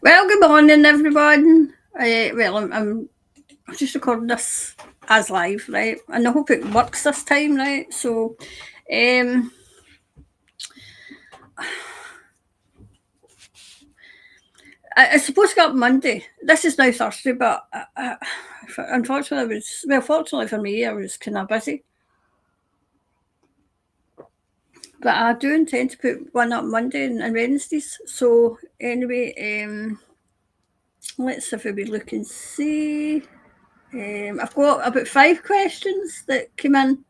Well, good morning, everyone. I'm just recording this as live, right? And I hope it works this time, right? So, um, it's supposed to go up Monday. This is now Thursday, but unfortunately, fortunately for me, I was kind of busy. But I do intend to put one up Monday and Wednesdays. So, anyway, let's have a wee look and see. I've got about 5 questions that came in.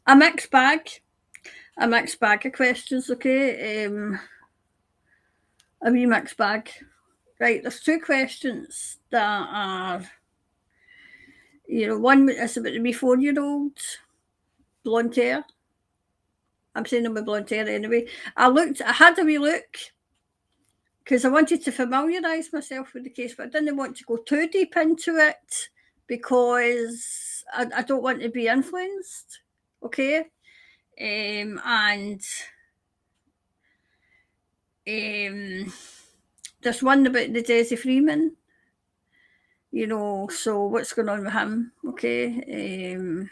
A mixed bag. A mixed bag of questions, okay? A wee mixed bag. Right, there's 2 questions that are, one is about the wee 4-year-old, blonde hair. I'm saying them with blonde hair anyway. I had a wee look because I wanted to familiarise myself with the case, but I didn't want to go too deep into it because I don't want to be influenced, okay? And there's one about the Desi Freeman, so what's going on with him, okay?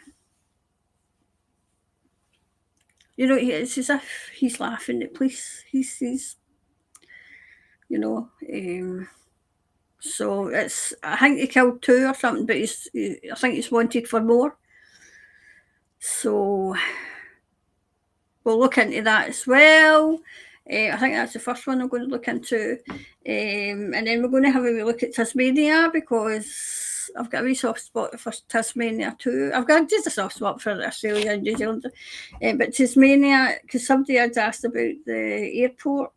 It's as if he's laughing at police. He's so I think he killed 2 or something, but I think he's wanted for more. So we'll look into that as well. I think that's the first one I'm going to look into. And then we're going to have a wee look at Tasmania because I've got a wee soft spot for Tasmania too. I've got just a soft spot for Australia and New Zealand. But Tasmania, because somebody had asked about the airport,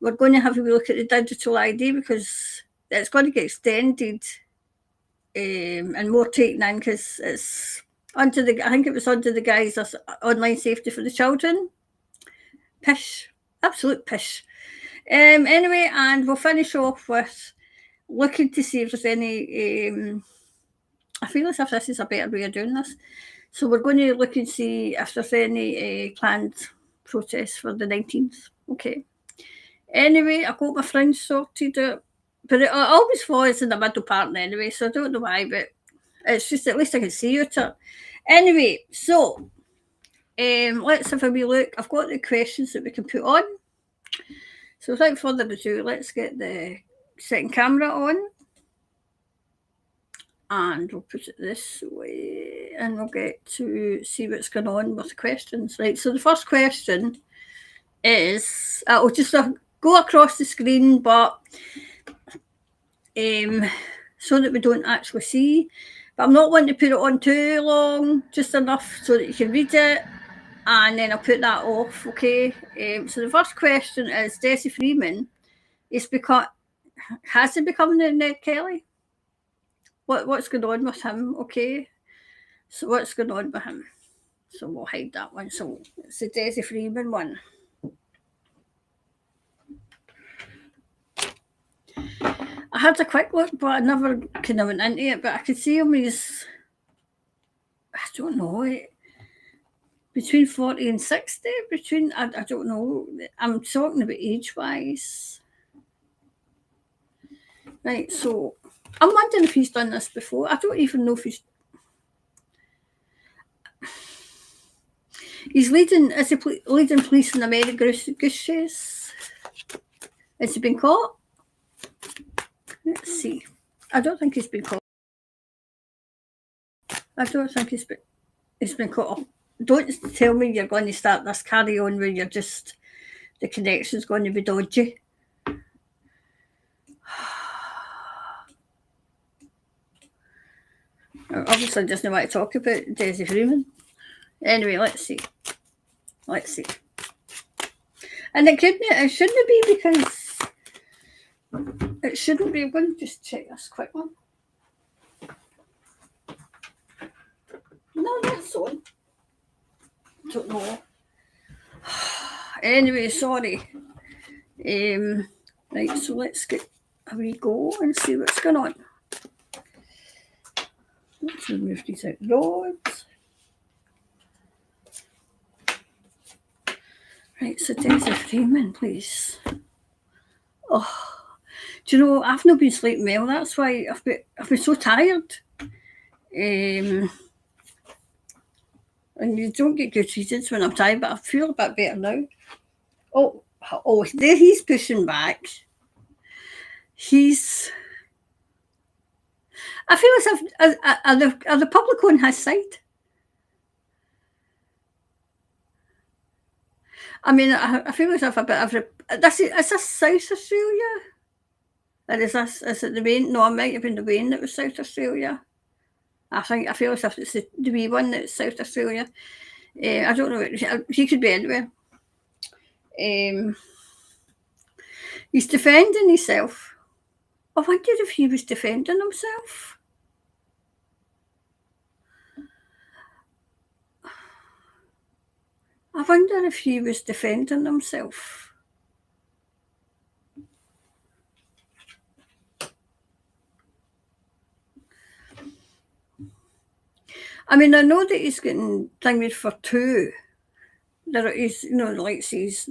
we're going to have a wee look at the digital ID because it's going to get extended and more taken in because it's I think it was under the guise of online safety for the children. Pish. Absolute pish. Anyway, and we'll finish off with looking to see if there's any. I feel as if this is a better way of doing this. So we're going to look and see if there's any planned protests for the 19th. Okay. Anyway, I got my fringe sorted out, but it always falls in the middle part anyway, so I don't know why, but it's just at least I can see you. Anyway, so let's have a wee look. I've got the questions that we can put on. So without further ado, let's get the second camera on. And we'll put it this way and we'll get to see what's going on with the questions. Right, so the first question is, I'll just go across the screen, but so that we don't actually see. But I'm not wanting to put it on too long, just enough so that you can read it. And then I'll put that off, okay? So the first question is, Desi Freeman has he become the Ned Kelly? What's going on with him, okay? So what's going on with him? So we'll hide that one. So it's the Desi Freeman one. I had a quick look, but I never kind of went into it. But I could see him I don't know, between 40 and 60. I don't know. I'm talking about age-wise. Right, so I'm wondering if he's done this before. I don't even know if he's leading police in the Merry Goose Chase. Has he been caught? Let's see. I don't think he's been caught. I don't think he's been caught. Don't tell me you're going to start this carry on where you're just the connection's going to be dodgy. Obviously, I just don't want to talk about Desi Freeman. Anyway, let's see. And it shouldn't be because it shouldn't be. I'm going to just check this quick one. No, that's on. Don't know. Anyway, sorry. Right, so let's get a wee go and see what's going on. Let's remove these out roads. Right, so Desi Freeman, please. Oh, do you know, I've not been sleeping well, that's why I've been so tired. And you don't get good reasons when I'm tired, but I feel a bit better now. Oh, there he's pushing back. I feel as if, are the public on his side? I mean, I feel as if a bit of, is this South Australia? Or is it the main? No, it might have been the main that was South Australia. I feel as if it's the wee one that's South Australia. I don't know. He could be anywhere. He's defending himself. I wondered if he was defending himself. I wonder if he was defending himself. I mean, I know that he's getting thingied for 2. There is, like he's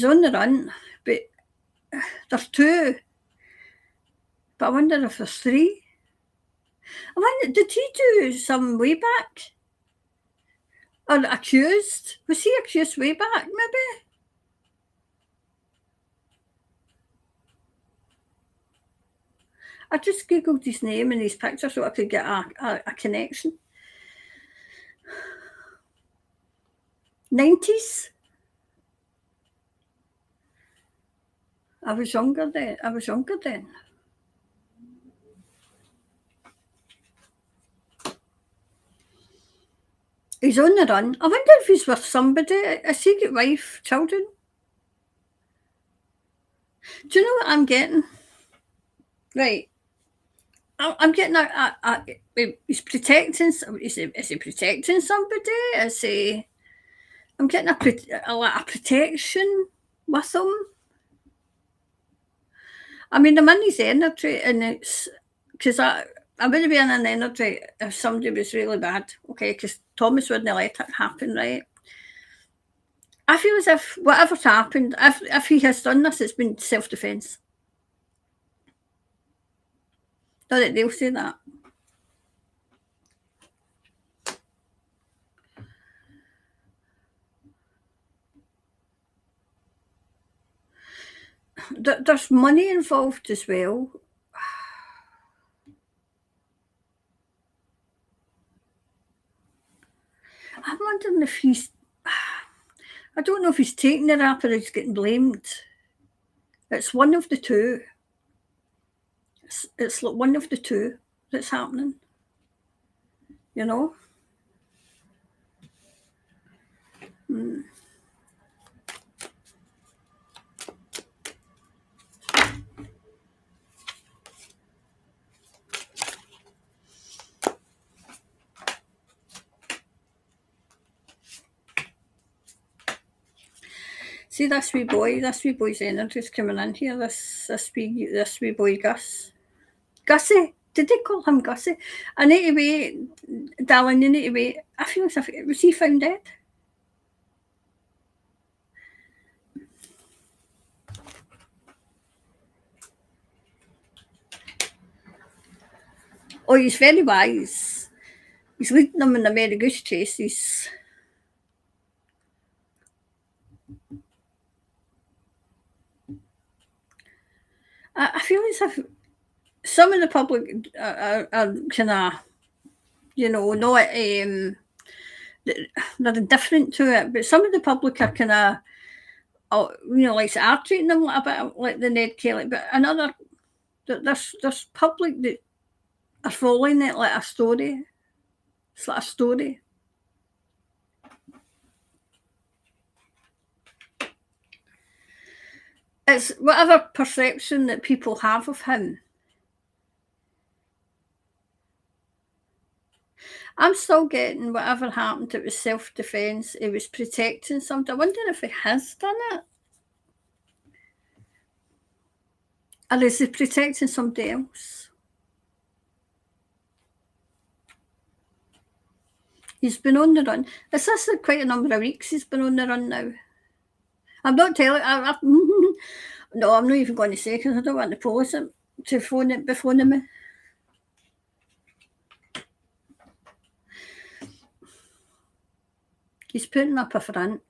on the run, but there's 2. But I wonder if there's 3. I wonder, did he do some way back? Or accused? Was he accused way back, maybe? I just googled his name and his picture so I could get a connection. 90s? I was younger then. He's on the run. I wonder if he's with somebody. Has he got wife, children? Do you know what I'm getting? Right. I'm getting he's protecting. Is he protecting somebody? I'm getting a lot of protection with him. I mean, I'm in his energy, and it's because I wouldn't be in an energy if somebody was really bad. Okay, because Thomas wouldn't let it happen, right? I feel as if whatever's happened, if he has done this, it's been self-defence. Not that they'll say that. There's money involved as well. I'm wondering if I don't know if he's taking the rap or he's getting blamed. It's one of the two. It's like one of the two that's happening. You know? See this wee boy's energy's coming in here. This wee boy Gussie. Did they call him Gussie? I need to wait, darling. You need to wait. I feel as if was he found dead? Oh, he's very wise. He's leading them in the Merry Goose Chase. I feel as if some of the public are kind of, not they're indifferent to it, but some of the public are kind of, like are treating them a bit like the Ned Kelly, but there's public that are following it like a story. It's like a story. It's whatever perception that people have of him. I'm still getting whatever happened, it was self-defence. He was protecting somebody. I wonder if he has done it. Or is he protecting somebody else? He's been on the run. Is this quite a number of weeks he's been on the run now? I'm not telling. No, I'm not even going to say because I don't want the police to be phoning me. He's putting up a front.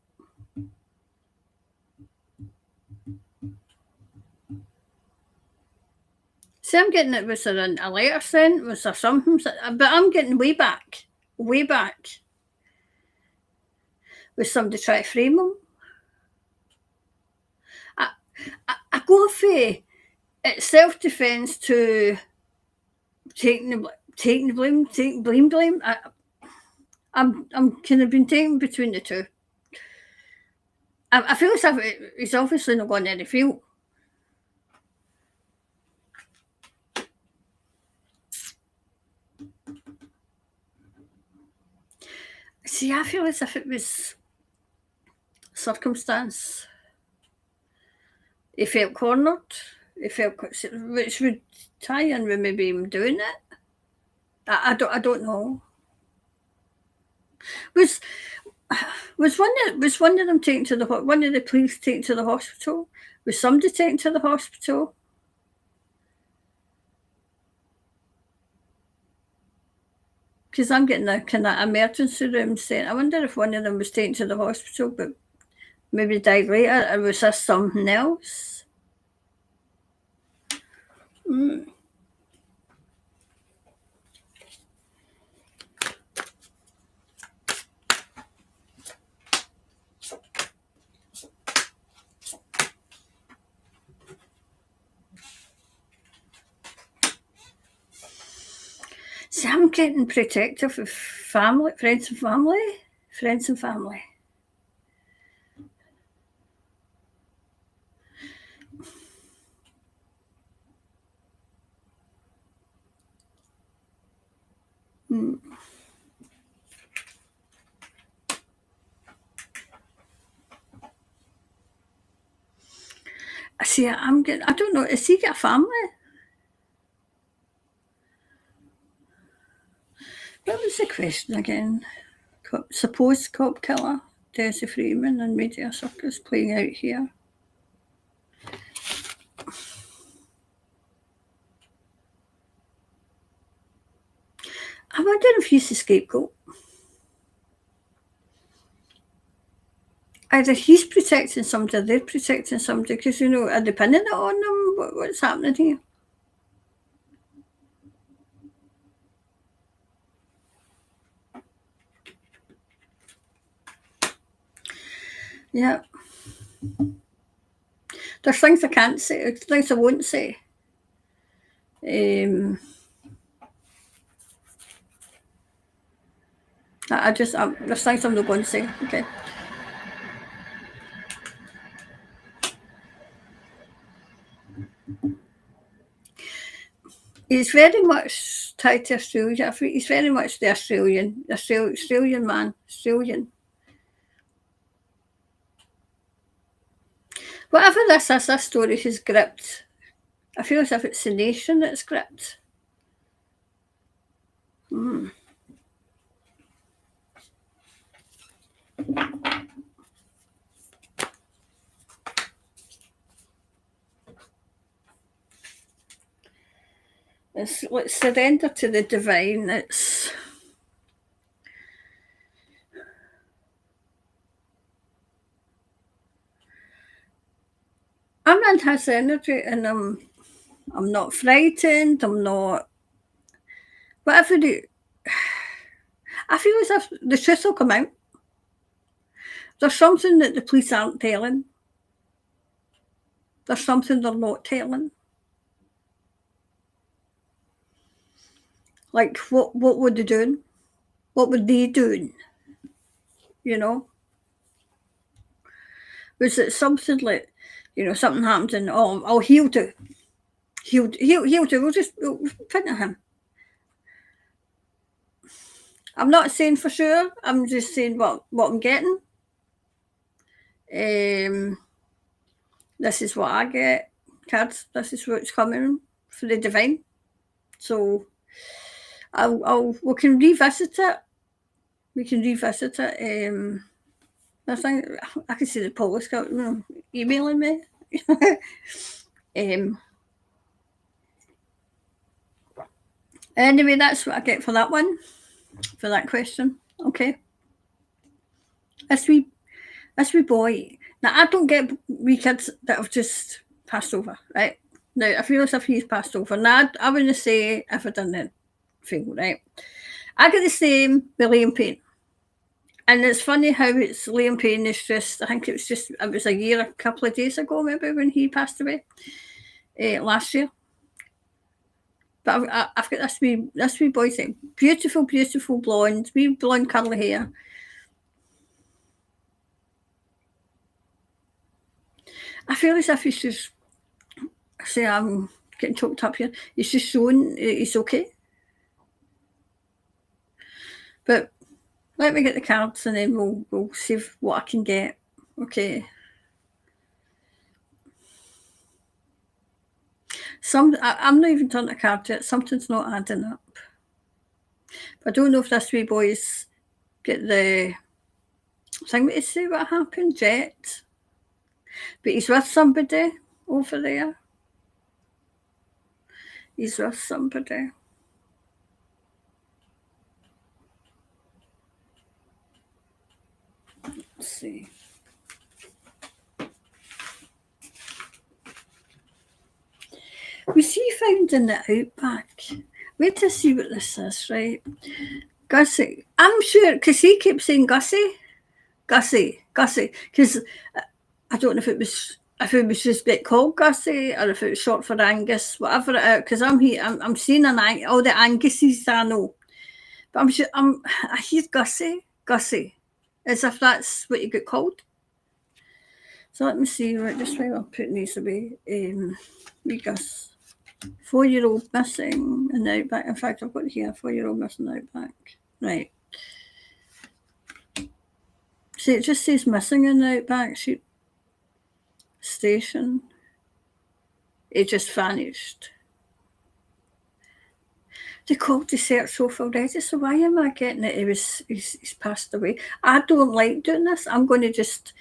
See, I'm getting it, was there a letter sent? Was there something? But I'm getting way back. Was somebody trying to frame him? I go for it's self-defence to taking the blame. I'm kind of been taken between the two. I feel as if he's obviously not going to the field. See, I feel as if it was circumstance. He felt cornered. He felt, which would tie in with maybe him doing it. I don't know. Was one of them taken to one of the police taken to the hospital? Was somebody taken to the hospital? Because I'm getting a kind of emergency room sent. I wonder if one of them was taken to the hospital, but maybe died later, or was this something else? See, I'm getting protective of family, friends and family. See, I don't know, has he got a family? What was the question again? Supposed cop killer, Desi Freeman and media circus playing out here. I wonder if he's the scapegoat. Either he's protecting somebody or they're protecting somebody because, are they pinning it on them? What's happening here? Yeah. There's things I can't say, there's things I won't say. There's things I'm not going to say. Okay. He's very much tied to Australia. I think he's very much the Australian man, Australian. Whatever this is, this story has gripped. I feel as if it's the nation that's gripped. It's like surrender to the divine. I'm in his energy and I'm not frightened, I'm not whatever I feel as if the truth will come out. There's something that the police aren't telling. There's something they're not telling. Like what were they doing? What were they doing? Was it something like, something happened and he'll do. He'll do. We'll put at him. I'm not saying for sure. I'm just saying what I'm getting. This is what I get, kids. This is what's coming for the divine. So we can revisit it. I think I can see the police emailing me. um, anyway, that's what I get for that one, for that question. Okay. This wee, this wee boy. Now, I don't get wee kids that have just passed over, right? Now, I feel as if he's passed over. Now, I wouldn't say if I didn't feel, right? I get the same with Liam Payne. And it's funny how it's Liam Payne is just, I think it was a year, a couple of days ago maybe when he passed away last year. But I've got this wee boy thing. Beautiful, beautiful blonde, wee blonde curly hair. I feel as if he's just, say I'm getting choked up here, he's just showing he's okay. But let me get the cards and then we'll see what I can get. Okay. I'm not even turning a card yet. Something's not adding up. But I don't know if this wee boy's get the thing to say what happened yet. But he's with somebody over there. He's with somebody. Let's see. Was he found in the outback? Wait to see what this is, right? Gussie. I'm sure, because he kept saying Gussie. Gussie. Because I don't know if it was just get called Gussie or if it was short for Angus, whatever it is. Because I'm seeing all the Anguses I know. But I'm sure I hear Gussie, as if that's what you get called. So let me see, right, just while I'm putting these away. We Gus. 4-year-old missing in the outback. In fact, I've got here 4-year-old missing outback. Right. See, it just says missing in the outback sheep station. It just vanished. They called the search off already, so why am I getting it? He's passed away. I don't like doing this. I'm going to just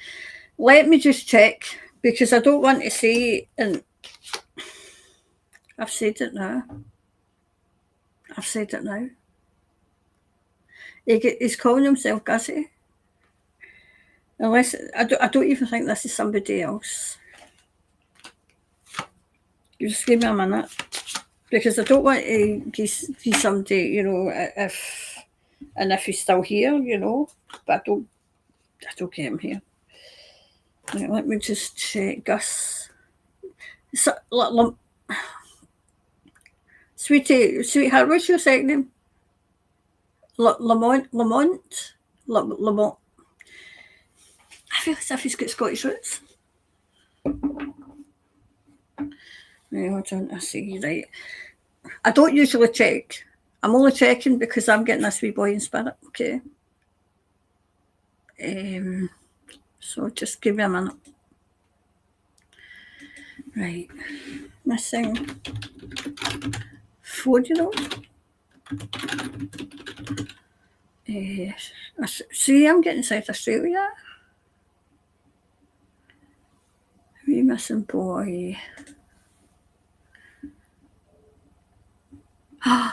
let me just check because I don't want to say, and I've said it now. He's calling himself Gussie. Unless I don't even think this is somebody else. You just give me a minute because I don't want to give somebody, if he's still here, but I don't get him here. Right, let me just check Gus. Sweetheart, what's your second name? Lamont. I feel as if he's got Scottish roots. Right, hold on, I see, right. I don't usually check. I'm only checking because I'm getting this wee boy in spirit, okay? So just give me a minute. Right. Missing 4-year-old. See, I'm getting South Australia. Wee missing boy.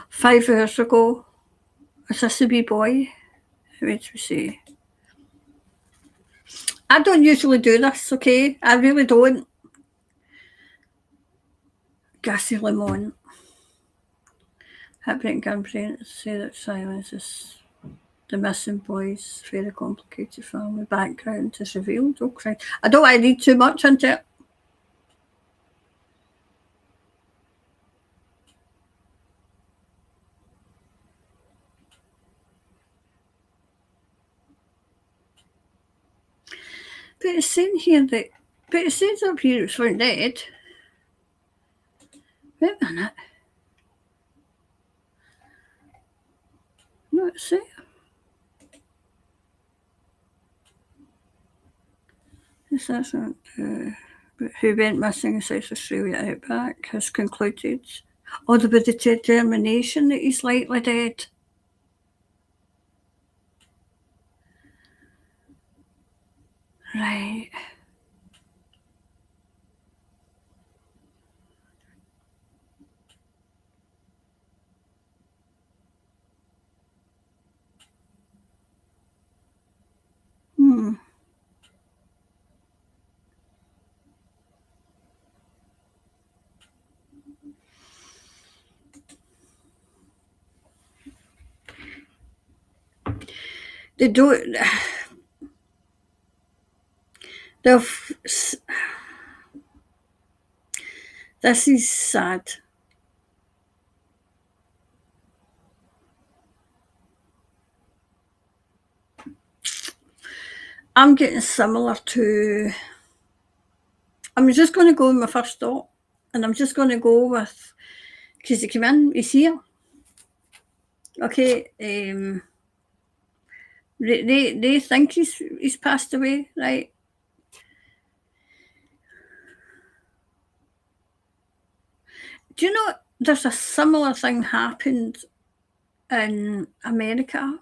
5 hours ago. Is this a wee boy? Wait, we see. I don't usually do this, okay? I really don't. Gassy Lemon. Heartbreak gunplay. Say that silence is the missing boy's very complicated family background is revealed. Okay. I don't want to read too much into it. But it's saying here but it says up here it's found dead. Wait a minute. No, it's there. This isn't who went missing in South Australia outback has concluded. Or with the determination that he's likely dead. Right. They don't. They've. This is sad. I'm getting similar to. I'm just going to go with my first thought, and I'm just going to go with because he came in, he's here. Okay, they think he's passed away, right? Do you know there's a similar thing happened in America,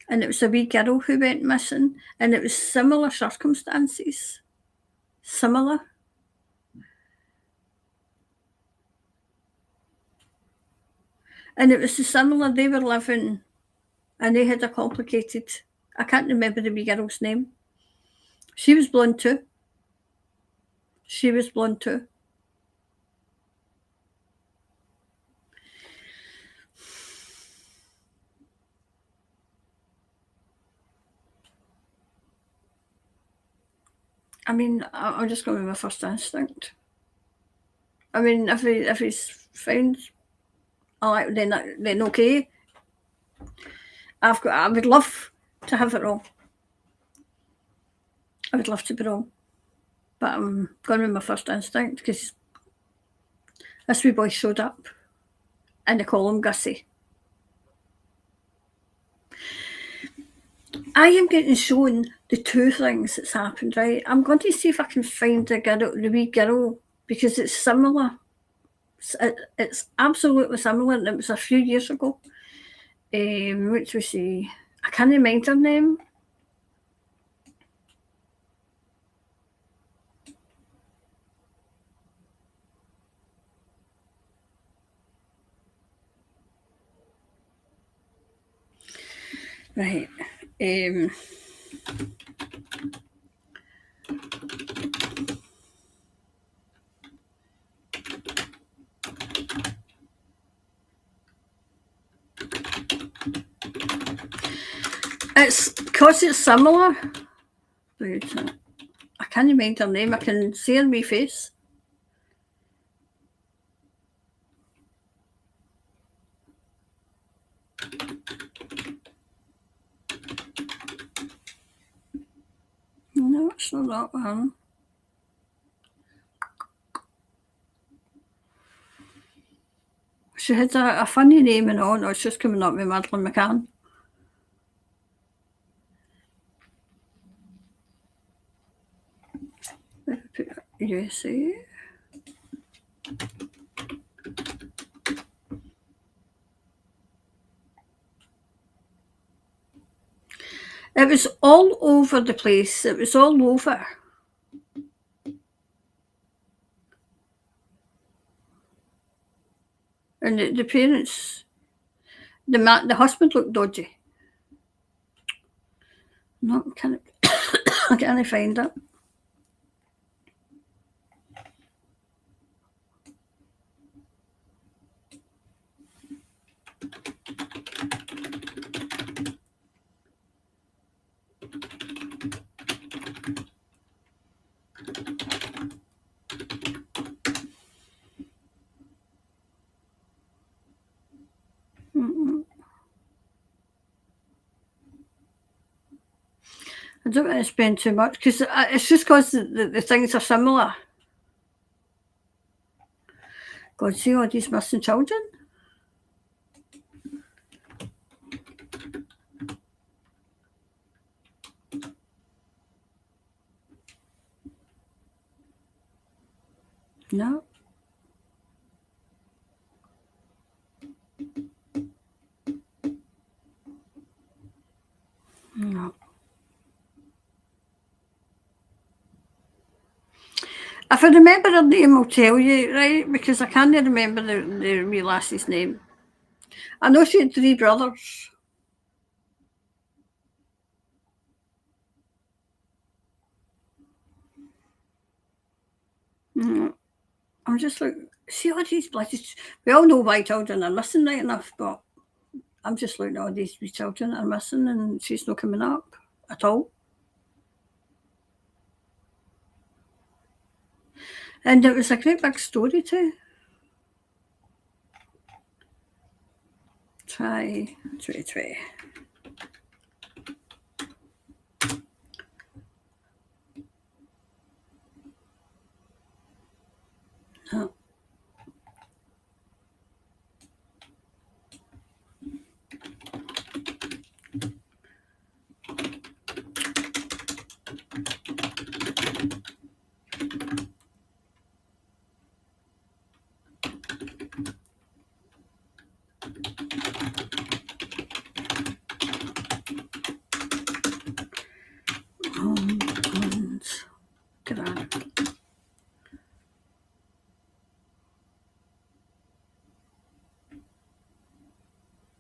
and it was a wee girl who went missing, and it was similar circumstances, similar. And it was similar. They were living, and they had a complicated. I can't remember the wee girl's name. She was blonde too. She was blonde too. I mean, I'm just going with my first instinct. I mean, if he's found, then okay. I would love to have it all. I would love to be wrong, but I'm going with my first instinct because this wee boy showed up, and they call him Gussie. I am getting shown the two things that's happened, right? I'm going to see if I can find the wee girl, because it's similar. It's absolutely similar, and it was a few years ago. Which was I can't remember her name. Right. It's because it's similar. Wait, I can't remember her name. I can see her wee face. No, it's not that one. She had a funny name and all. No, it's just coming up with Madeleine McCann. USA. It was all over the place. It was all over. And the parents, the husband looked dodgy. No, I can't find it. I don't want to spend too much because it's just because the things are similar. God, see all these missing children? No. No. If I remember her name, I'll tell you, right? Because I can't remember the wee lassie's name. I know she had 3 brothers. No. I'm just like, see all these bloody. We all know why children are missing, right enough, but I'm just looking at all these wee children that are missing and she's not coming up at all. And it was a great big story too. Try 2020. No.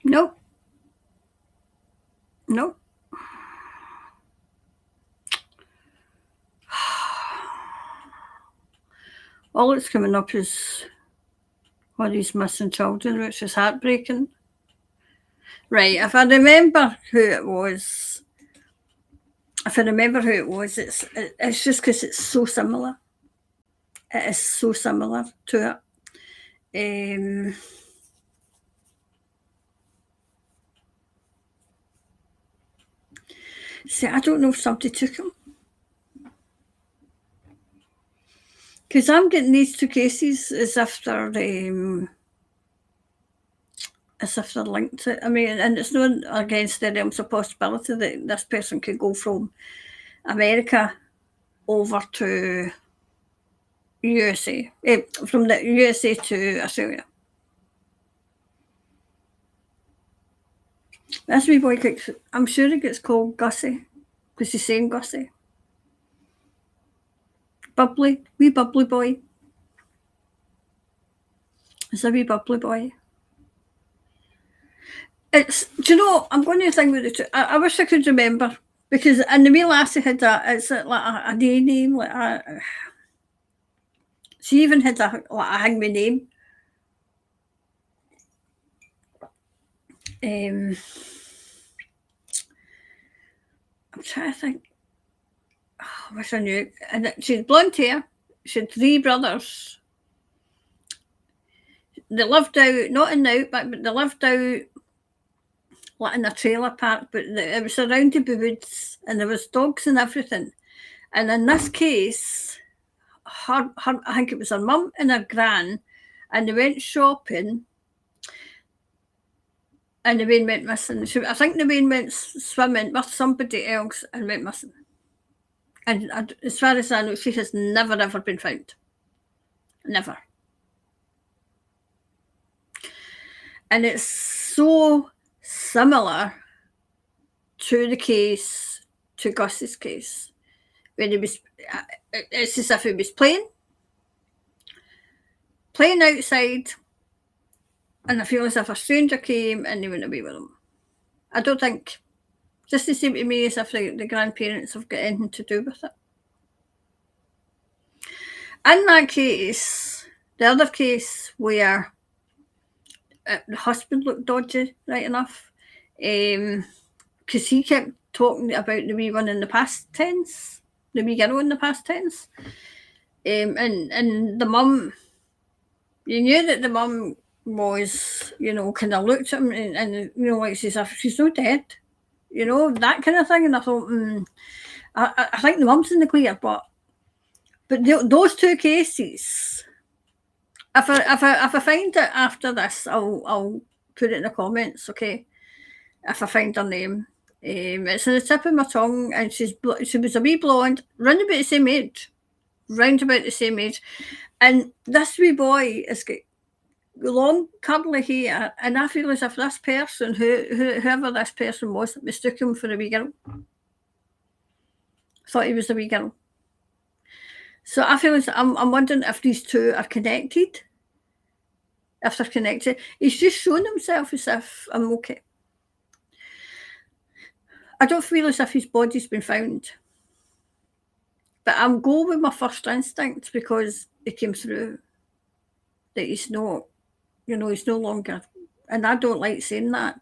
Nope. Nope. All that's coming up is all these missing children, which is heartbreaking. Right, if I remember who it was, it's just because it's so similar. It is so similar to it. See, I don't know if somebody took him. Because I'm getting these two cases as if they're linked to, I mean, and it's not against the realms of possibility that this person could go from America over to USA, from the USA to Australia. This wee boy, I'm sure he gets called Gussie, because he's saying Gussie. Wee bubbly boy. It's a wee bubbly boy. Do you know, I'm going to think with it. I wish I could remember, because and the wee lassie had it's like a day name, like she even had a hangman name. I'm trying to think. Oh, I wish I knew. And she had blonde hair. She had 3 brothers. They lived out, not in the outback, but they lived out like in a trailer park, but it was surrounded by woods and there was dogs and everything. And in this case, I think it was her mum and her gran, and they went shopping and the Wayne went missing. I think the Wayne went swimming with somebody else and went missing. And as far as I know, she has never ever been found. Never. And it's so similar to the case, to Gus's case, when he was, it's as if he was playing outside, and I feel as if a stranger came and they went away with him. I don't think, just the same to me as if the grandparents have got anything to do with it. In that case, the other case where the husband looked dodgy, right enough, because he kept talking about the wee one in the past tense, the wee girl in the past tense, and the mum, you knew that the mum was, kind of looked at him and like she's not dead, that kind of thing. And I thought, I think the mum's in the clear, but those 2 cases, if I find it after this, I'll put it in the comments, okay? If I find her name, it's on the tip of my tongue, and she was a wee blonde, round about the same age, and this wee boy has got long curly hair, and I feel as if this person, whoever this person was, mistook him for a wee girl. Thought he was a wee girl. So I feel as I'm wondering if these 2 are connected. If they're connected, he's just shown himself as if I'm okay. I don't feel as if his body's been found, but I'm going with my first instinct because it came through that he's not, he's no longer, and I don't like saying that,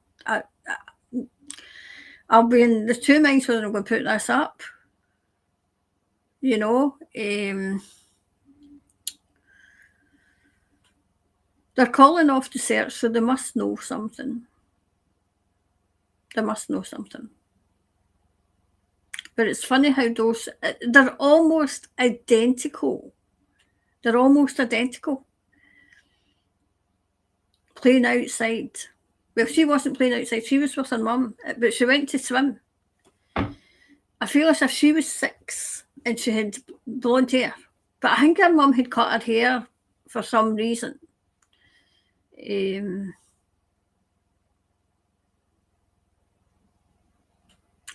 I'll be in the two minds whether I'm going to put this up. You know, they're calling off the search, so they must know something. They must know something. But it's funny how those, they're almost identical. They're almost identical. Playing outside. Well, she wasn't playing outside. She was with her mum, but she went to swim. I feel as if she was 6 and she had blonde hair. But I think her mum had cut her hair for some reason.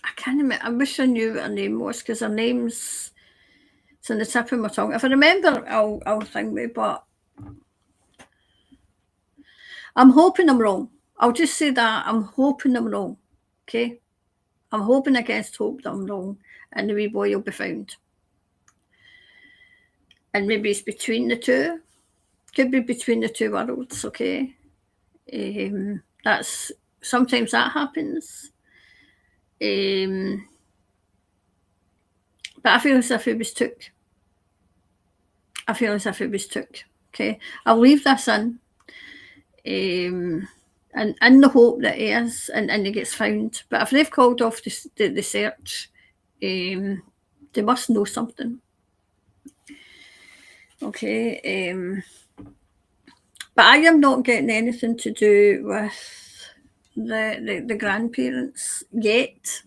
I can't remember. I wish I knew what her name was because her name's it's on the tip of my tongue. If I remember, I'll think me, but I'm hoping I'm wrong. I'll just say that I'm hoping I'm wrong. Okay? I'm hoping against hope that I'm wrong and the wee boy will be found. And maybe it's between the two. Could be between the two worlds, okay? That's sometimes that happens. But I feel as if it was took. I feel as if it was took. Okay, I'll leave this in, and in the hope that he is and he gets found. But if they've called off the search, they must know something. Okay, but I am not getting anything to do with the grandparents yet.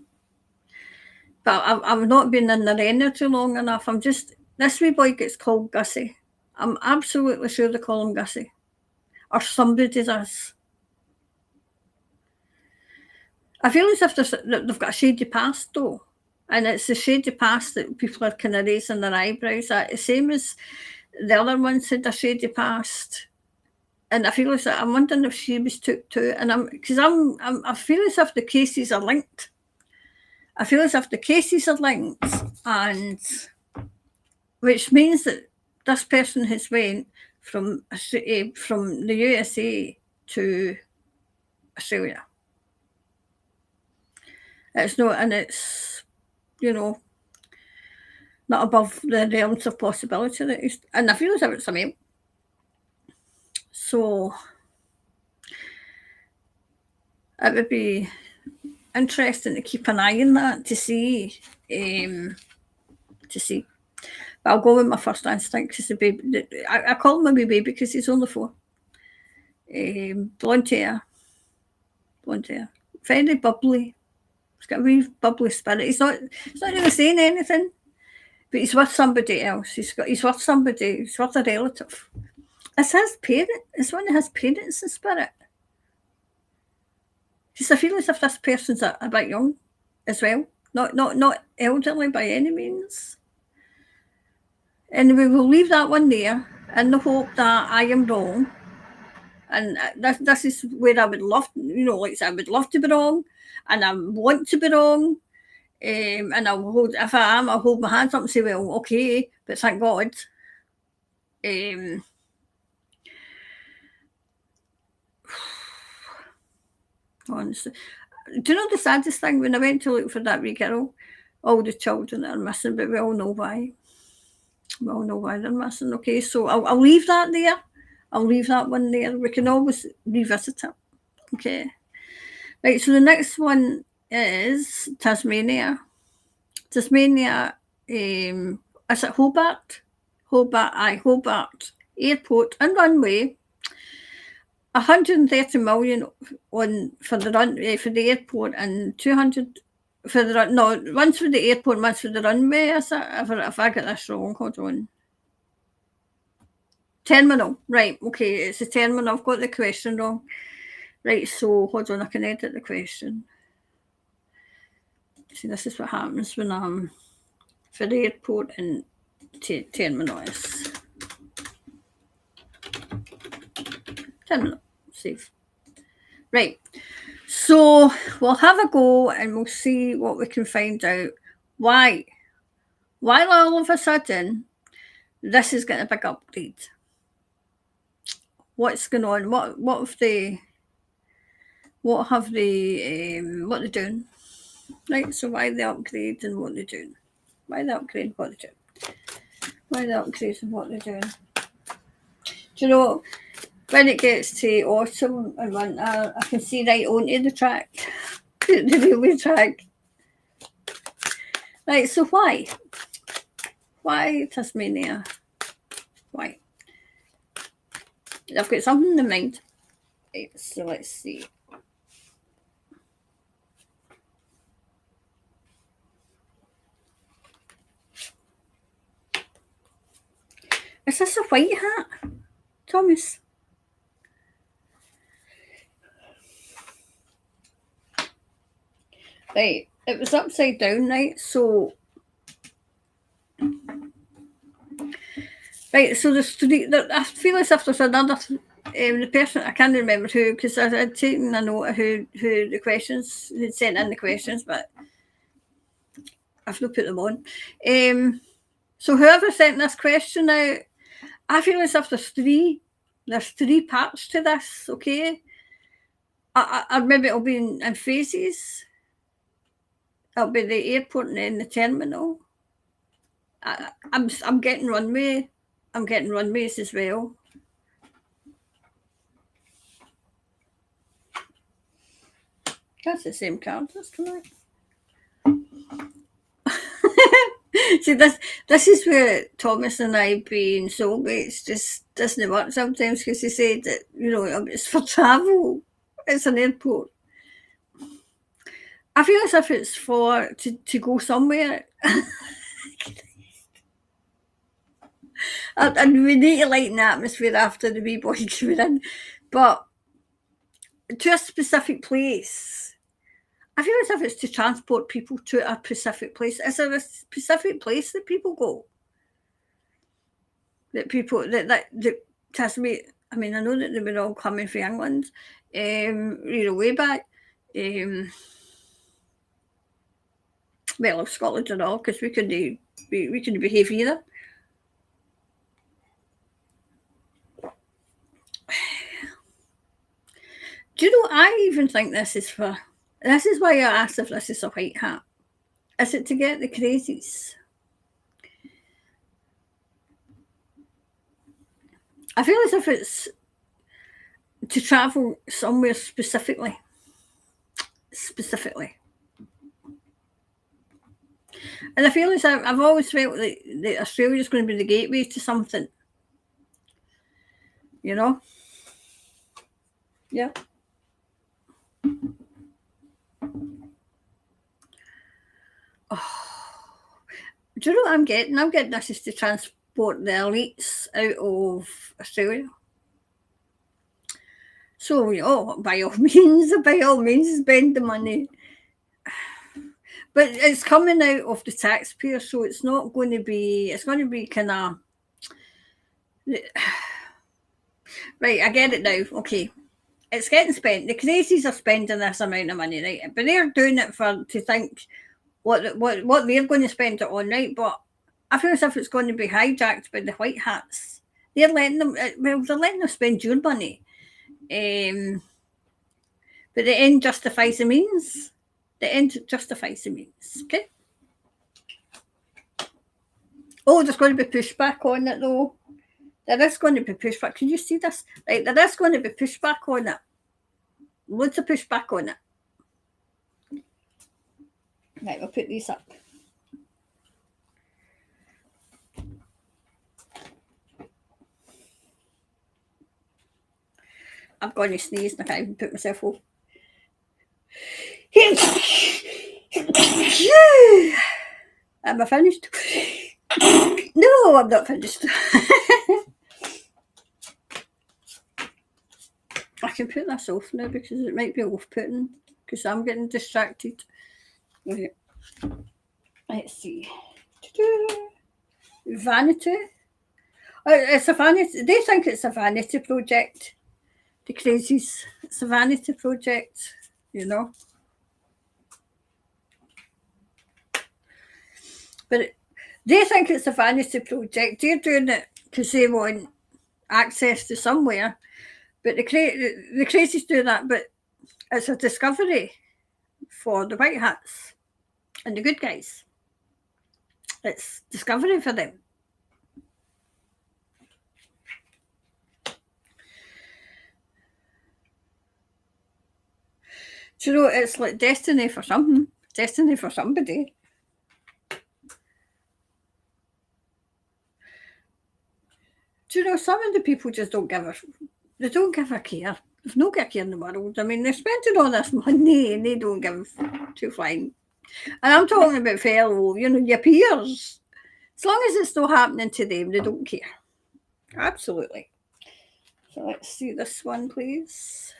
But I've not been in the energy long enough. This wee boy gets called Gussie. I'm absolutely sure they call him Gussie. Or somebody does. I feel as if they've got a shady past though. And it's the shady past that people are kind of raising their eyebrows at. The same as the other ones had a shady past. And I feel as if I'm wondering if she was took too. And I feel as if the cases are linked. I feel as if the cases are linked, and which means that this person has went from the USA to Australia. It's not, and it's not above the realms of possibility that and I feel as if it's a male. So it would be interesting to keep an eye on that to see. But I'll go with my first instinct because the baby. I call him a wee baby because he's only 4. Blonde hair, very bubbly. He's got a wee bubbly spirit. He's not really saying anything, but he's with somebody else. He's with somebody. He's with a relative. It's his parent. It's one of his parents in spirit. Just I feel as if this person's a bit young as well. Not elderly by any means. Anyway, we'll leave that one there in the hope that I am wrong. And this is where I would love, I would love to be wrong, and I want to be wrong. And if I am, I'll hold my hands up and say, well, okay, but thank God. Honestly, do you know the saddest thing? When I went to look for that wee girl, all the children are missing, but we all know why. We all know why they're missing. Okay, so I'll leave that there. I'll leave that one there. We can always revisit it. Okay. Right, so the next one is Tasmania. Tasmania, is it Hobart? Hobart Airport and runway. 130 million for the airport and 200 for the run. No, one's for the airport, one's for the runway. Is it? If I get this wrong, hold on. Terminal, right? Okay, it's a terminal. I've got the question wrong. Right, so hold on. I can edit the question. See, this is what happens when I'm for the airport and terminal is terminal. Save. Right. So we'll have a go and we'll see what we can find out. Why all of a sudden this is getting a big upgrade? What's going on? What have they what have they, what they're doing. Right, so why the upgrade and what they're doing. Why the upgrade, what they're doing. Why the upgrade and what they're doing. Do you know, when it gets to autumn and winter, I can see right onto the track, the railway track. Right, so why? Why Tasmania? Why? I've got something in mind. Right, so let's see. Is this a white hat, Thomas? Right, it was upside down, right? So, right, so there's three. I feel as if there's another. The person, I can't remember who, because I'd taken a note of who the questions, who'd sent in the questions, but I've not put them on. So whoever sent this question out, I feel as if there's three parts to this, okay? I maybe it'll be in phases. It'll be the airport and then the terminal. I'm getting runway. I'm getting runways as well. That's the same card, that's correct. See, this is where Thomas and I being soulmates just doesn't work sometimes, because he said that, you know, it's for travel. It's an airport. I feel as if it's for to go somewhere. And we need to lighten the atmosphere after the wee boy coming in. But to a specific place. I feel as if it's to transport people to a specific place. Is there a specific place that people go? That people that Tasmania. I mean, I know that they were all coming from England, you know, way back. Well, of Scotland and all, because we couldn't behave either. Do you know? I even think this is for. This is why I asked if this is a white hat. Is it to get the crazies? I feel as if it's to travel somewhere specifically. And I feel as I've always felt that Australia's going to be the gateway to something. You know? Yeah. Oh. Do you know what I'm getting? I'm getting this is to transport the elites out of Australia. So, you know, by all means, spend the money. But it's coming out of the taxpayer, so it's not going to be, it's going to be kind of, right, I get it now, okay. It's getting spent. The crazies are spending this amount of money, right? But they're doing it to think what they're going to spend it on, right? But I feel as if it's going to be hijacked by the white hats. They're letting them, they're letting them spend your money. But the end justifies the means. The end justifies the means, okay? Oh, there's going to be pushback on it, though. There is going to be pushback. Can you see this? Right, there is going to be pushback on it. Loads of pushback on it. Right, we'll put these up. I'm going to sneeze and I can't even put myself up. Am I finished? No, I'm not finished. I can put this off now because it might be off-putting because I'm getting distracted. Okay. Let's see. Vanity. It's a vanity. They think it's a vanity project. The crazies. It's a vanity project, you know. But they think it's a vanity project. They're doing it because they want access to somewhere. But the crazies do that. But It's a discovery for the white hats and the good guys. It's discovery for them. Do you know, it's like destiny for something, destiny for somebody. Do you know, some of the people just don't give a, they don't give a care. There's no care in the world. I mean, they're spending all this money and they don't give two flying. And I'm talking about fellow, you know, your peers. As long as it's not happening to them, they don't care. Absolutely. So let's see this one, please.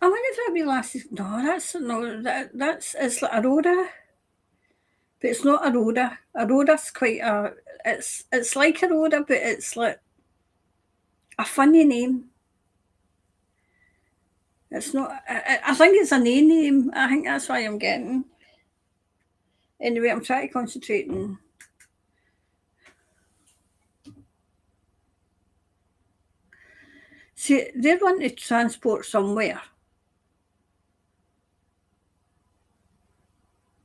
I wonder if that'd be last. No, that's it's like Aurora, but it's not Aurora. Aurora's quite a. It's like Aurora, but it's like a funny name. It's not. I think it's a name. I think that's why I'm getting. Anyway, I'm trying to concentrate on. See, they want to transport somewhere.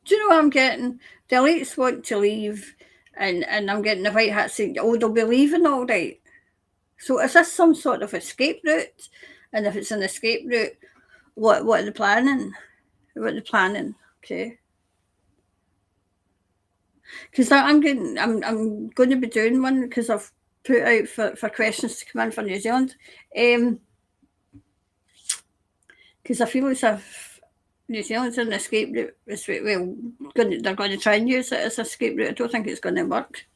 Do you know what I'm getting? The elites want to leave, and I'm getting the white hats saying, "Oh, they'll be leaving, all right." So is this some sort of escape route? And if it's an escape route, what are they planning? What are they planning? Okay. Because I'm going to be doing one because I've put out for questions to come in for New Zealand. Because I feel as if New Zealand's an escape route. Well, they're going to try and use it as an escape route. I don't think it's going to work.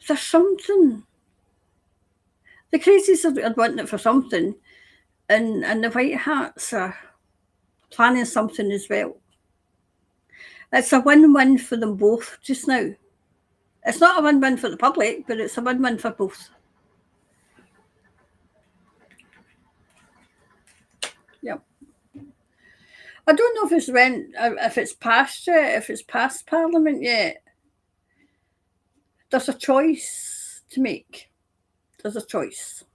There's something. The crazies are wanting it for something, and the white hats are planning something as well. It's a win-win for them both just now. It's not a win-win for the public, but it's a win-win for both. Yep. I don't know if it's passed yet, if it's past Parliament yet. There's a choice to make. There's a choice.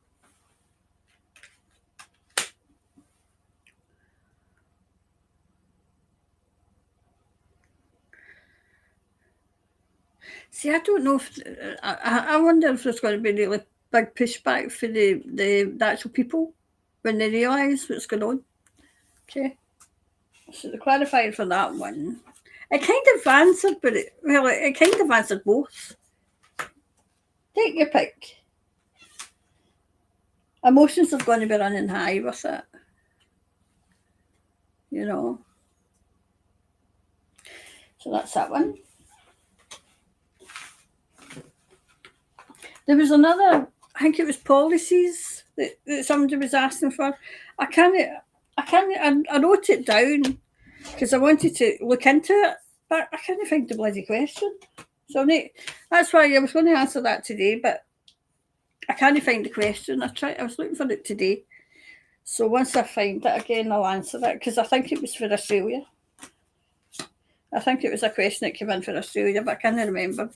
See, I don't know if I wonder if there's going to be really big pushback for the actual people when they realise what's going on. Okay, so the clarifying for that one, it kind of answered, but it kind of answered both. Take your pick. Emotions are going to be running high with it, you know. So that's that one. There was another, I think it was policies that somebody was asking for. I wrote it down because I wanted to look into it, but I can't find the bloody question. So that's why I was going to answer that today, but I can't find the question. I was looking for it today. So once I find it again, I'll answer it because I think it was for Australia. I think it was a question that came in for Australia, but I can't remember.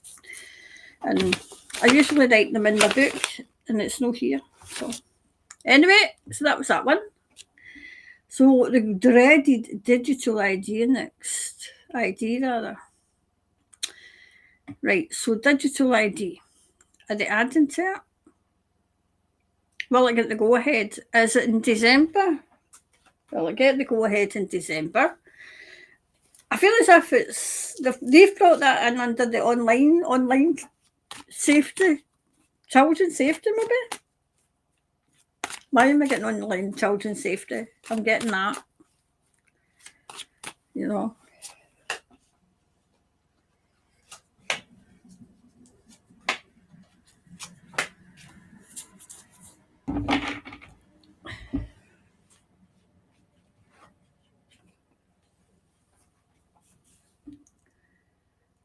And I usually write them in my book, and it's not here. So anyway, so that was that one. So the dreaded digital ID next. ID rather. Right, so digital ID. Are they adding to it? Will I get the go ahead? Is it in December? Will I get the go ahead in December? I feel as if they've brought that in under the online safety, children's safety maybe. Why am I getting online children's safety? I'm getting that. You know.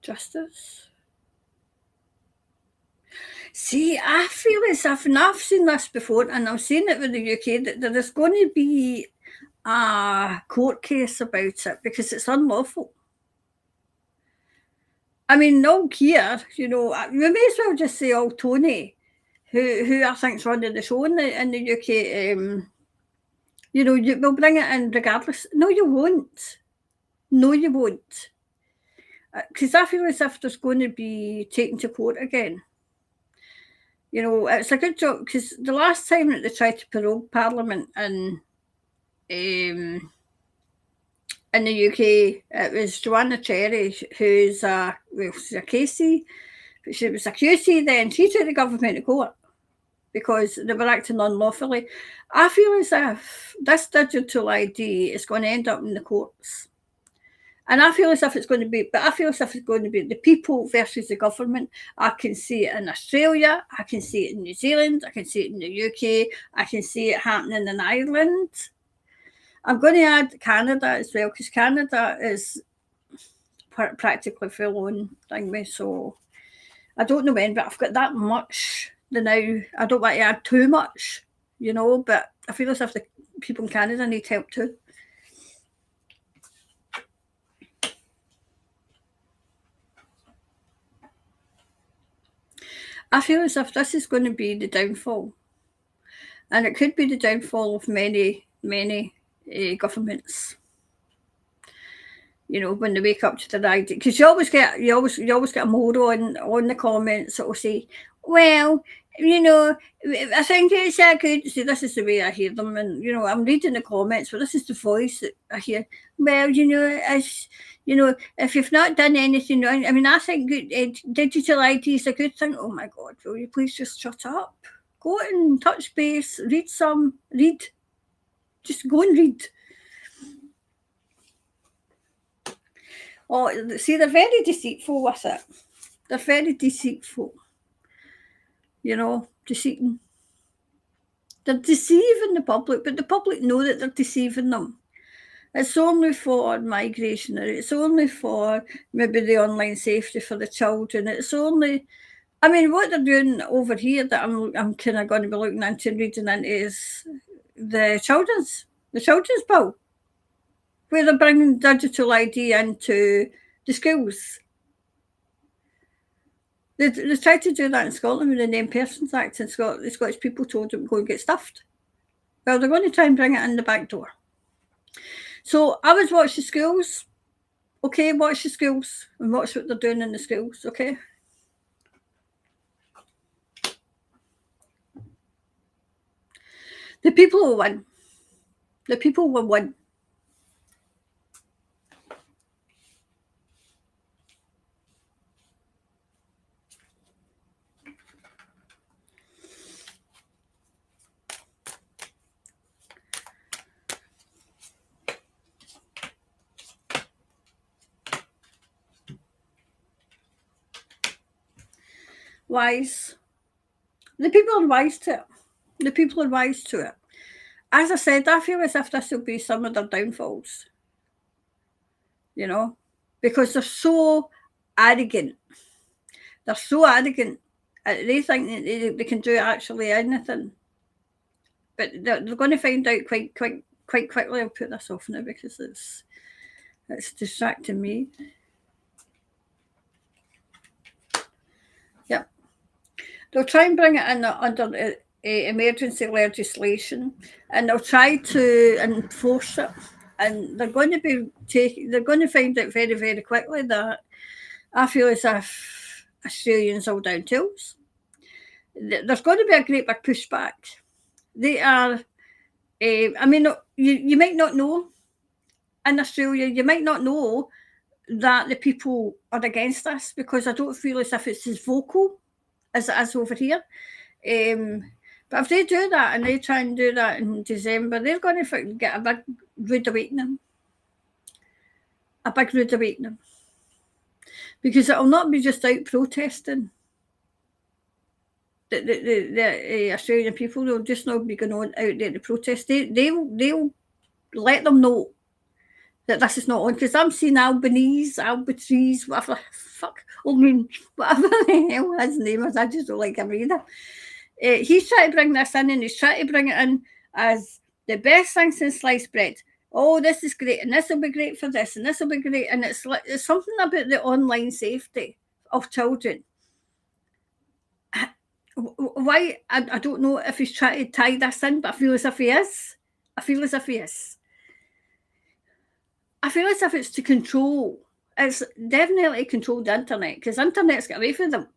Justice. See, I feel as if, and I've seen this before, and I've seen it with the UK, that there is going to be a court case about it because it's unlawful. I mean, no here, you know, we may as well just say, oh, Tony, who I think's running the show in the UK, you know, we'll bring it in regardless. No, you won't. No, you won't. Because I feel as if there's going to be taken to court again. You know, it's a good job because the last time that they tried to prorogue Parliament in the UK, it was Joanna Cherry, who's she's a Casey, but she was a QC then. She took the government to court because they were acting unlawfully. I feel as if this digital ID is going to end up in the courts. And I feel as if it's going to be, but I feel as if it's going to be the people versus the government. I can see it in Australia, I can see it in New Zealand, I can see it in the UK, I can see it happening in Ireland. I'm going to add Canada as well, because Canada is practically full on thingy. So I don't know when, but I've got that much now. I don't want to add too much, you know, but I feel as if the people in Canada need help too. I feel as if this is going to be the downfall. And it could be the downfall of many, many governments. You know, when they wake up to the idea, because you always get a moron on the comments that will say, "Well, you know, I think it's a good." See, this is the way I hear them, and you know, I'm reading the comments, but this is the voice that I hear. Well, you know, as you know, if you've not done anything wrong, I mean, I think digital ID is a good thing. Oh my God, will you please just shut up? Go and touch base, read. Just go and read. Oh, see, they're very deceitful with it. They're very deceitful. You know, deceiving. They're deceiving the public, but the public know that they're deceiving them. It's only for migration, or it's only for maybe the online safety for the children. It's only, I mean, what they're doing over here that I'm kind of going to be looking into and reading into is the children's bill, where they're bringing digital ID into the schools. They tried to do that in Scotland with the Named Persons Act, and the Scottish people told them to go and get stuffed. Well, they're going to try and bring it in the back door. So I would watch the schools. Okay, watch the schools and watch what they're doing in the schools, okay? The people will win. The people will win. Wise. The people are wise to it. The people are wise to it. As I said, I feel as if this will be some of their downfalls. You know, because they're so arrogant. They're so arrogant. They think that they can do actually anything. But they're going to find out quite quickly. I'll put this off now because it's distracting me. Yep. They'll try and bring it in under emergency legislation, and they'll try to enforce it. And they're going to find out very, very quickly that I feel as if Australians all down tools. There's going to be a great big pushback. They are, I mean, you might not know in Australia, you might not know that the people are against this because I don't feel as if it's as vocal as it is over here. But if they do that and they try and do that in December, they're going to get a big rude awakening. A big rude awakening. Because it'll not be just out protesting. The Australian people will just not be going on out there to protest. They'll let them know that this is not on, because I'm seeing Albatrice, whatever, fuck, old moon, whatever the hell his name is, I just don't like him either. He's trying to bring this in, and he's trying to bring it in as the best thing since sliced bread. Oh, this is great, and this will be great for this, and this will be great, and it's something about the online safety of children. Why? I don't know if he's trying to tie this in, but I feel as if he is. I feel as if it's to control. It's definitely control the internet, because internet's got away from them.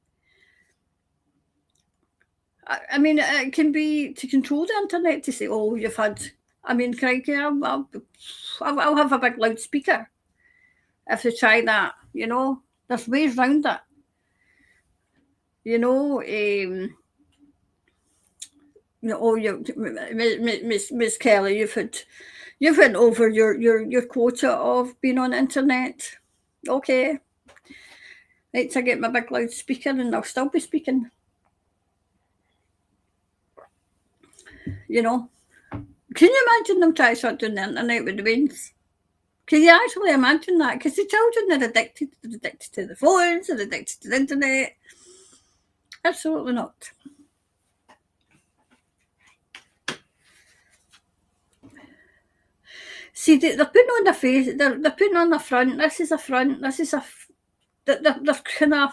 I mean, it can be to control the internet, to say, oh, you've had, I mean, crikey, I'll have a big loudspeaker if they try that, you know. There's ways around it. You know, oh, Miss Kelly, you've went over your quota of being on the internet. Okay. Right, to get my big loudspeaker, and I'll still be speaking. You know, can you imagine them trying to shut down the internet with the winds? Can you actually imagine that? Because the children are addicted to the phones, they're addicted to the internet. Absolutely not. See, they're putting on the face, they're putting on the front, this is a front, this is a, they're kind of,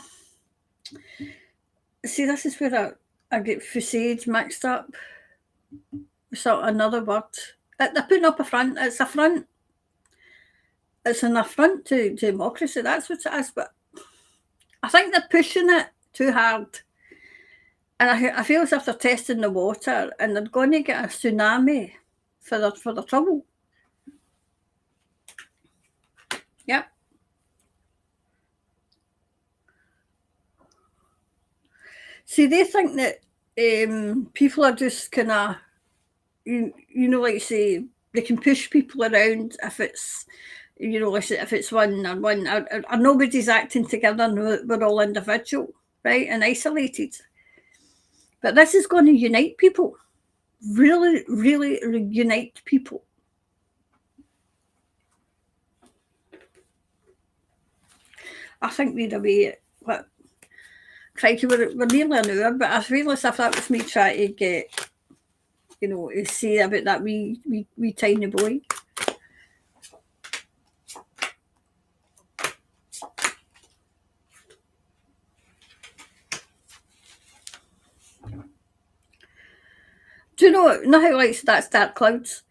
see, this is where I get facade mixed up. So another word. They're putting up a front. It's a front. It's an affront to democracy. That's what it is. But I think they're pushing it too hard. And I feel as if they're testing the water, and they're going to get a tsunami for the trouble. Yep. See, they think that people are just kind of, you know, like say, they can push people around if it's, you know, like if it's one or nobody's acting together, and we're all individual, right, and isolated. But this is going to unite people, really, really unite people. I think we'd away what. Crikey, we're nearly an hour, but I feel as if that was me trying to get, you know, to say about that wee tiny boy. Do you know how like that's dark clouds?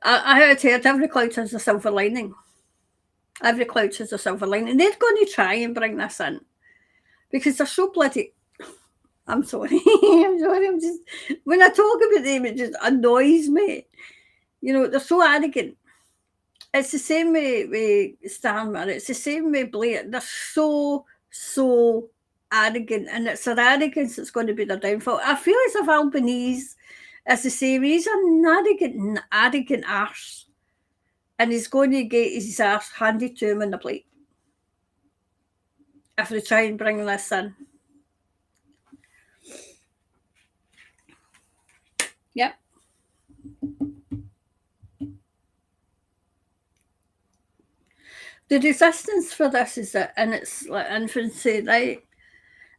I heard every cloud has a silver lining. Every cloud has a silver lining. They're going to try and bring this in, because they're so bloody. I'm sorry. I'm sorry. I'm just, when I talk about them, it just annoys me. You know, they're so arrogant. It's the same with Starmer. It's the same with Blair. They're so arrogant, and it's their arrogance that's going to be their downfall. I feel as if Albanese is the same. He's an arrogant arse, and he's going to get his arse handed to him on the plate if they try and bring this in. Yep. The resistance for this is that in its like infancy, right?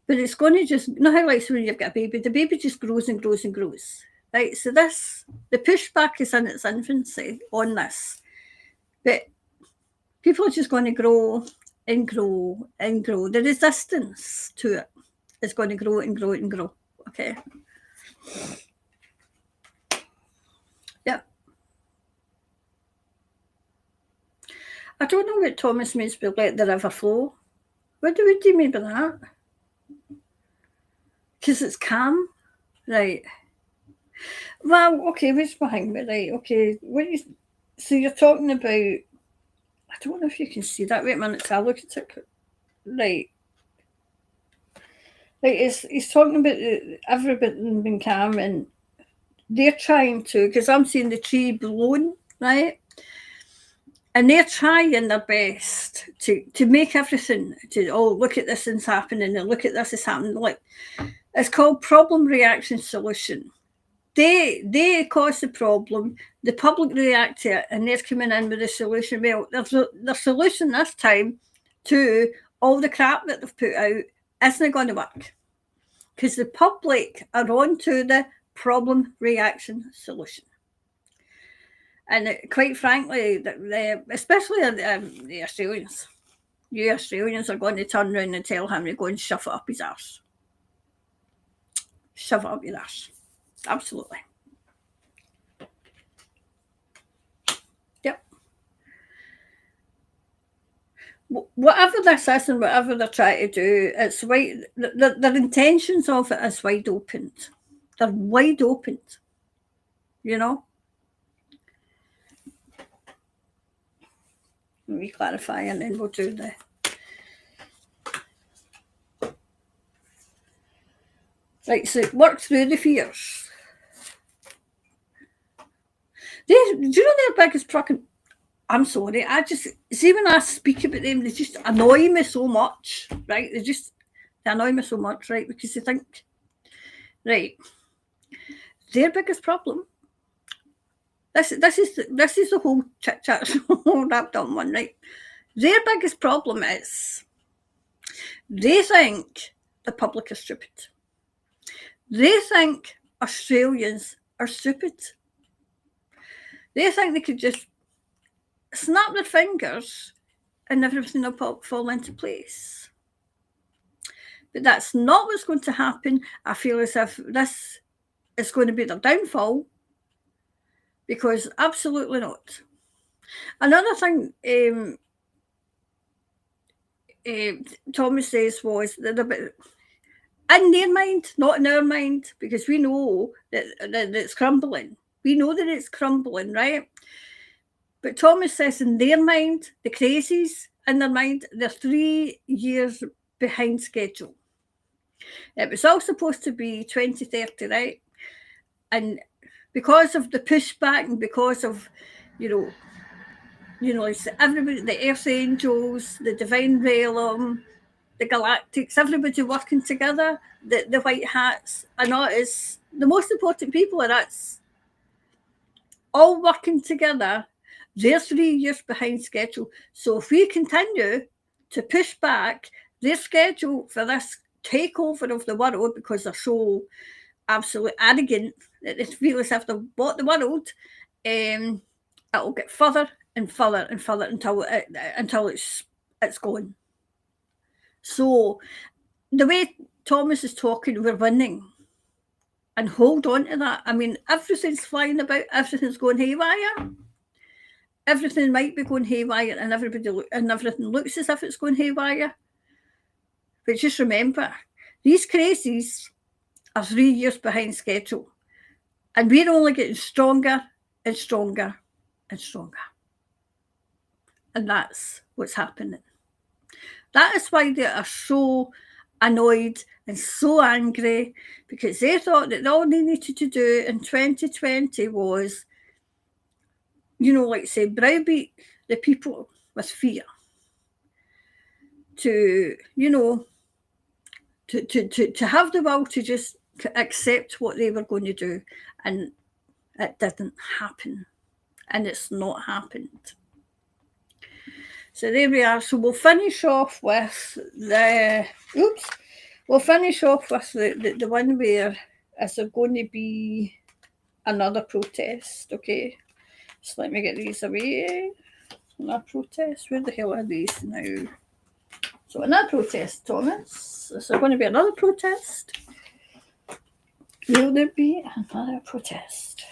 But it's going to just, you know how like when you've got a baby, the baby just grows and grows and grows, right? So the pushback is in its infancy on this. But people are just going to grow and grow and grow. The resistance to it is going to grow and grow and grow, okay? Yep. I don't know what Thomas means by let the river flow. What do you mean by that? Because it's calm, right? Well, okay, what's behind me, right? Okay, so you're talking about, I don't know if you can see that. Wait a minute, I'll look at it. Right. Like, he's talking about everything being calm, and they're trying to, because I'm seeing the tree blown, right? And they're trying their best to make everything, look at this is happening, and look at this is happening. Like, it's called problem, reaction, solution. they cause the problem, the public react to it, and they're coming in with a solution. Well, the solution this time to all the crap that they've put out isn't going to work, because the public are on to the problem reaction solution. And quite frankly, especially the Australians, you Australians are going to turn around and tell him to go and shove it up his arse. Shove it up your arse. Absolutely. Yep. Whatever this is and whatever they're trying to do, it's wide. Their intentions of it is wide open. They're wide open. You know? Let me clarify and then we'll do the... Right, so work through the fears. Do you know their biggest problem? I'm sorry, I just see when I speak about them, they just annoy me so much, right? They annoy me so much, right? Because they think, right, their biggest problem. This is the whole chit chat all wrapped up in one, right? Their biggest problem is they think the public is stupid. They think Australians are stupid. They think they could just snap their fingers and everything will fall into place. But that's not what's going to happen. I feel as if this is going to be their downfall, because absolutely not. Another thing Thomas says was that in their mind, not in our mind, because we know that it's crumbling. We know that it's crumbling, right? But Thomas says in their mind, the crazies in their mind, they're 3 years behind schedule. It was all supposed to be 2030, right? And because of the pushback and because of, everybody, the Earth Angels, the Divine Realm, the Galactics, everybody working together, the White Hats, and all is the most important people are us, all working together. They're 3 years behind schedule. So if we continue to push back their schedule for this takeover of the world, because they're so absolutely arrogant that they feel as if they've bought the world, it'll get further and further and further until it's gone. So the way Thomas is talking, we're winning. And hold on to that. I mean, everything's flying about, everything's going haywire. Everything might be going haywire, and everything looks as if it's going haywire. But just remember, these crazies are 3 years behind schedule, and we're only getting stronger and stronger and stronger. And that's what's happening. That is why they are so annoyed and so angry, because they thought that all they needed to do in 2020 was, say, browbeat the people with fear to have the will to just accept what they were going to do. And it didn't happen. And it's not happened. So there we are. So we'll finish off with the one where is there going to be another protest, okay? So let me get these away. Another protest. Where the hell are these now? So another protest, Thomas. Is there going to be another protest? Will there be another protest?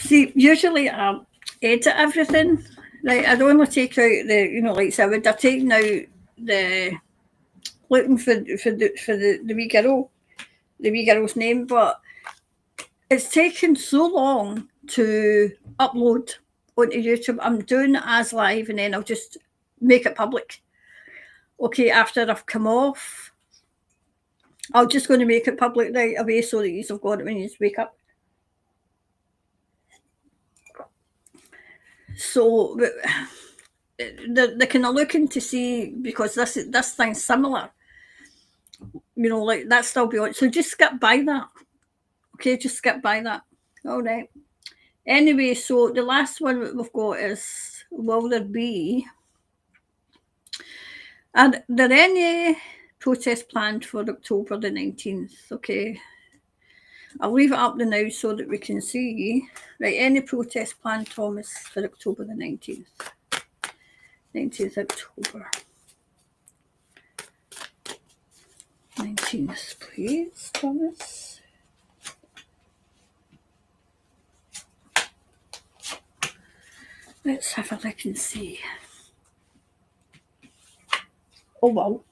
See, usually I edit everything. Like, I'd only take out so I would have taken out the looking for the wee girl's name, but it's taken so long to upload onto YouTube. I'm doing it as live, and then I'll just make it public. Okay, after I've come off, I'm just going to make it public right away so that you've got it when you wake up. So they're kind of looking to see, because this thing's similar. You know, like that still be on. So just skip by that. Okay, just skip by that. All right. Anyway, so the last one that we've got is, will there be, are there any protests planned for October the 19th? Okay. I'll leave it up to now so that we can see. Right, any protest planned, Thomas, for October the 19th? 19th October. 19th, please, Thomas. Let's have a look and see. Oh, well.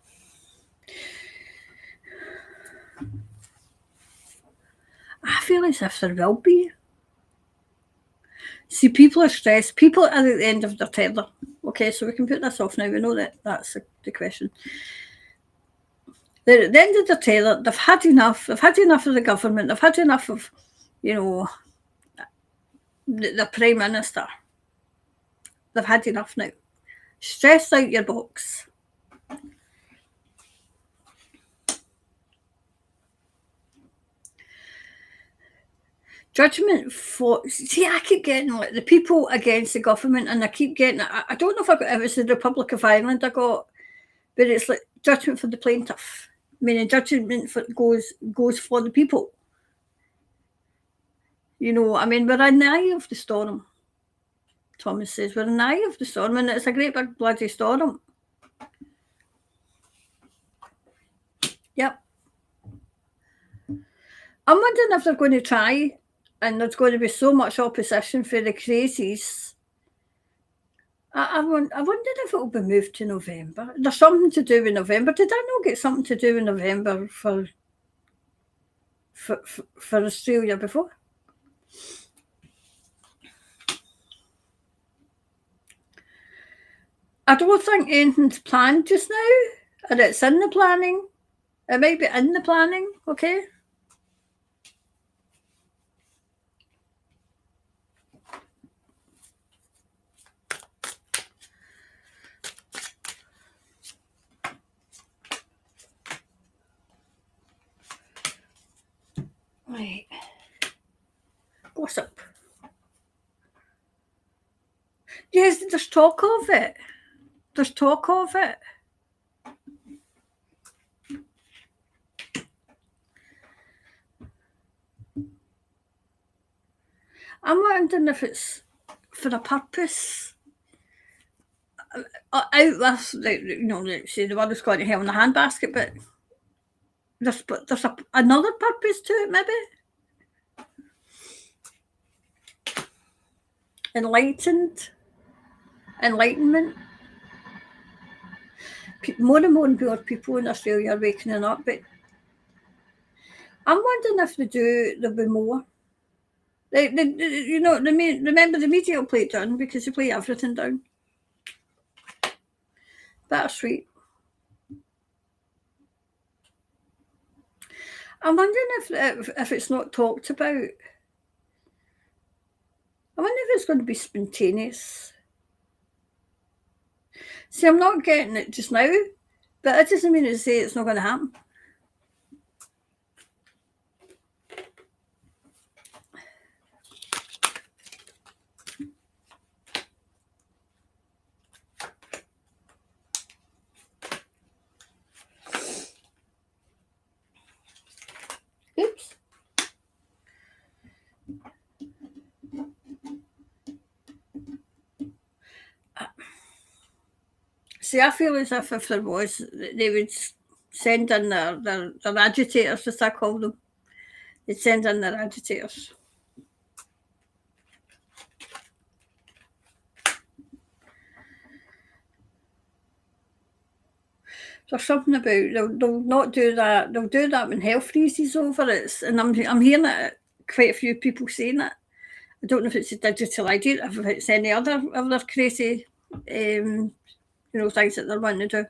I feel as if there will be. See, people are stressed. People are at the end of their tether. Okay, so we can put this off now. We know that that's the question. They're at the end of their tether. They've had enough. They've had enough of the government. They've had enough of, you know, the Prime Minister. They've had enough now. Stress out your box. Judgment for, see, I keep getting like the people against the government, and I keep getting, I don't know if it was the Republic of Ireland I got, but it's like judgment for the plaintiff, meaning judgment for goes for the people. You know, I mean, we're in the eye of the storm. Thomas says we're in the eye of the storm, and it's a great big bloody storm. Yep. I'm wondering if they're going to try, and there's going to be so much opposition for the crazies. I wonder if it will be moved to November. There's something to do with November. Did I not get something to do with November for Australia before? I don't think anything's planned just now, and it's in the planning. It might be in the planning, okay? Right. Gossip. Yes, there's talk of it. There's talk of it. I'm wondering if it's for a purpose. Out with, you know, say the world's going to hell in a handbasket, but there's another purpose to it, maybe. Enlightenment. More and more people in Australia are waking up, but I'm wondering if there'll be more. You know, remember the media will play it down because they play everything down. Bittersweet. I'm wondering if it's not talked about. I wonder if it's going to be spontaneous. See, I'm not getting it just now, but that doesn't mean to say it's not going to happen. Oops. See, I feel as if there was, they would send in their agitators, as I call them. They'd send in their agitators. There's something about they'll not do that. They'll do that when hell freezes over. And I'm hearing it. Quite a few people saying it. I don't know if it's a digital ID, if it's any other crazy, you know, things that they're wanting to do.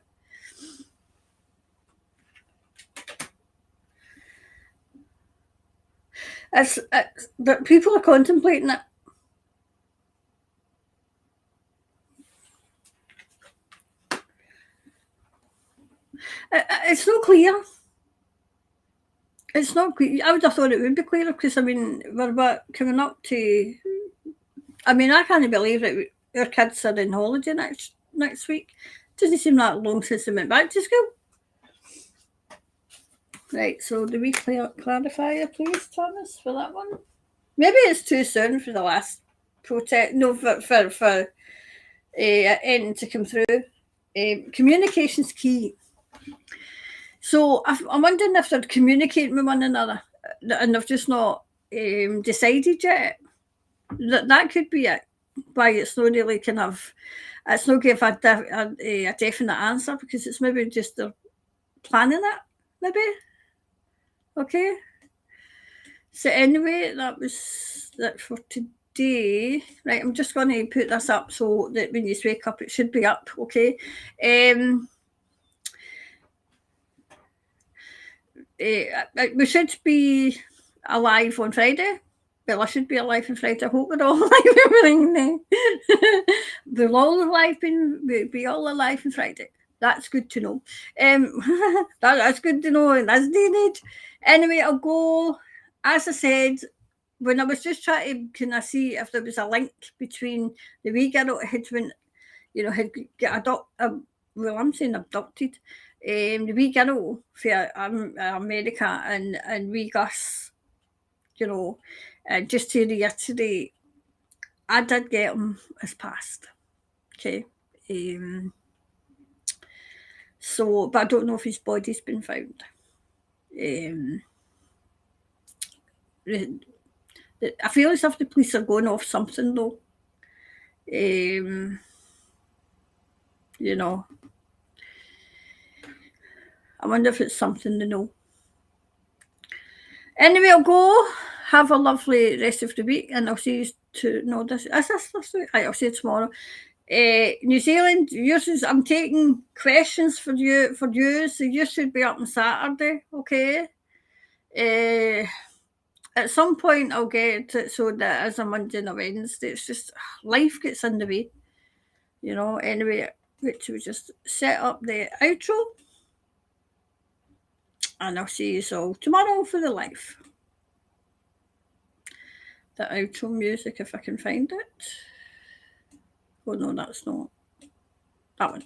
But people are contemplating it. It's not clear. It's not quite. I would have thought it would be clearer because I mean we're about coming up to. I mean I can't believe that our kids are in holiday next week. Doesn't seem that long since they went back to school. Right. So do we clarify, please, Thomas, for that one? Maybe it's too soon for the last protest. No, for end to come through. Communication's key. So I'm wondering if they're communicating with one another and they've just not decided yet. That could be it. Why it's not really kind of, it's not give a definite answer because it's maybe just they're planning it, maybe. Okay. So anyway, that was that for today. Right, I'm just going to put this up so that when you wake up, it should be up. Okay. We should be alive on Friday. Well, I should be alive on Friday. I hope we're all alive everything now. We'll all alive we'll be all alive on Friday. That's good to know. That's good to know in this day and age. Anyway, I'll go, as I said, when I was just trying to kind of see if there was a link between the wee girl that had been, had got well, I'm saying abducted. The wee girl for America and wee Gus, just to reiterate, I did get him as past. Okay. So, but I don't know if his body's been found. I feel as if the police are going off something though. I wonder if it's something to know. Anyway, I'll go. Have a lovely rest of the week, and I'll see you this week. I'll see you tomorrow. New Zealand, I'm taking questions for you. So you should be up on Saturday, okay? At some point, I'll get it so that as a Monday and a Wednesday, it's just life gets in the way, Anyway, which we just set up the outro, and I'll see you all tomorrow for the live. The outro music, if I can find it. Oh no, that's not that one.